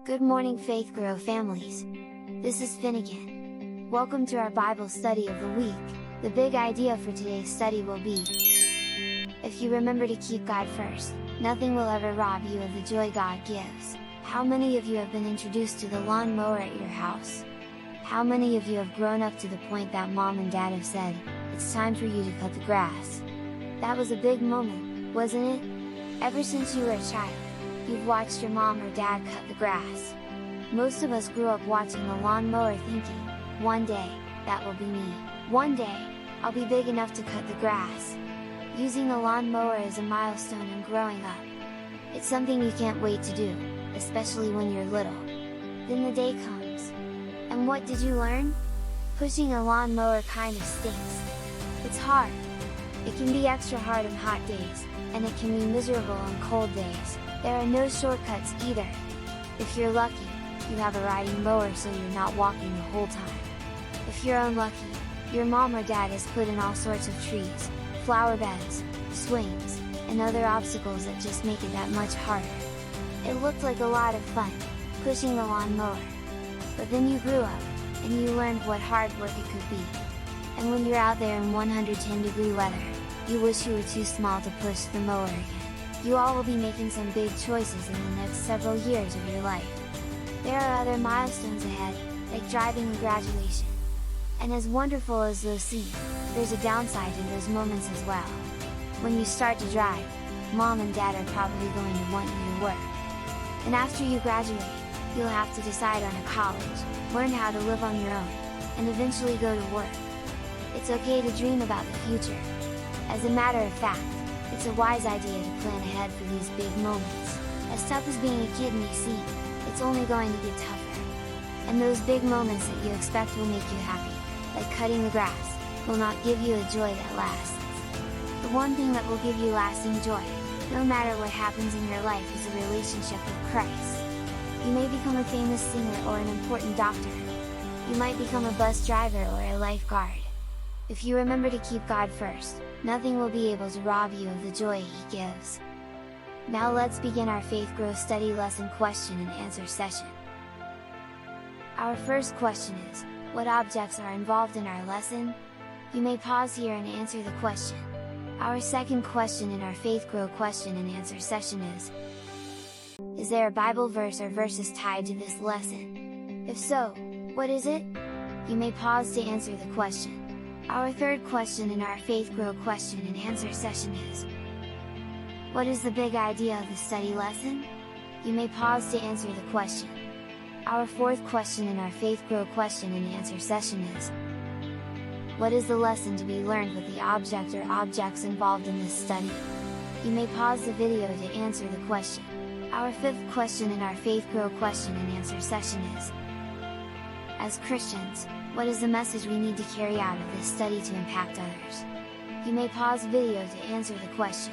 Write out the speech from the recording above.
Good morning Faith Grow families! This is Finnegan. Welcome to our Bible study of the week. The big idea for today's study will be: if you remember to keep God first, nothing will ever rob you of the joy God gives. How many of you have been introduced to the lawn mower at your house? How many of you have grown up to the point that mom and dad have said, "It's time for you to cut the grass"? That was a big moment, wasn't it? Ever since you were a child, you've watched your mom or dad cut the grass. Most of us grew up watching the lawn mower thinking, one day, that will be me. One day, I'll be big enough to cut the grass. Using the lawn mower is a milestone in growing up. It's something you can't wait to do, especially when you're little. Then the day comes. And what did you learn? Pushing a lawn mower kind of stinks. It's hard. It can be extra hard on hot days, and it can be miserable on cold days. There are no shortcuts either. If you're lucky, you have a riding mower so you're not walking the whole time. If you're unlucky, your mom or dad has put in all sorts of trees, flower beds, swings, and other obstacles that just make it that much harder. It looked like a lot of fun, pushing the lawn mower. But then you grew up, and you learned what hard work it could be. And when you're out there in 110-degree weather, you wish you were too small to push the mower again. You all will be making some big choices in the next several years of your life. There are other milestones ahead, like driving and graduation. And as wonderful as those seem, there's a downside to those moments as well. When you start to drive, mom and dad are probably going to want you to work. And after you graduate, you'll have to decide on a college, learn how to live on your own, and eventually go to work. It's okay to dream about the future. As a matter of fact, it's a wise idea to plan ahead for these big moments. As tough as being a kid may seem, it's only going to get tougher. And those big moments that you expect will make you happy, like cutting the grass, will not give you a joy that lasts. The one thing that will give you lasting joy, no matter what happens in your life, is a relationship with Christ. You may become a famous singer or an important doctor. You might become a bus driver or a lifeguard. If you remember to keep God first, nothing will be able to rob you of the joy He gives. Now let's begin our Faith Grow Study lesson question and answer session. Our first question is, what objects are involved in our lesson? You may pause here and answer the question. Our second question in our Faith Grow question and answer session is there a Bible verse or verses tied to this lesson? If so, what is it? You may pause to answer the question. Our third question in our Faith Grow question and answer session is: what is the big idea of the study lesson? You may pause to answer the question. Our fourth question in our Faith Grow question and answer session is: what is the lesson to be learned with the object or objects involved in this study? You may pause the video to answer the question. Our fifth question in our Faith Grow question and answer session is: as Christians, what is the message we need to carry out of this study to impact others? You may pause the video to answer the question.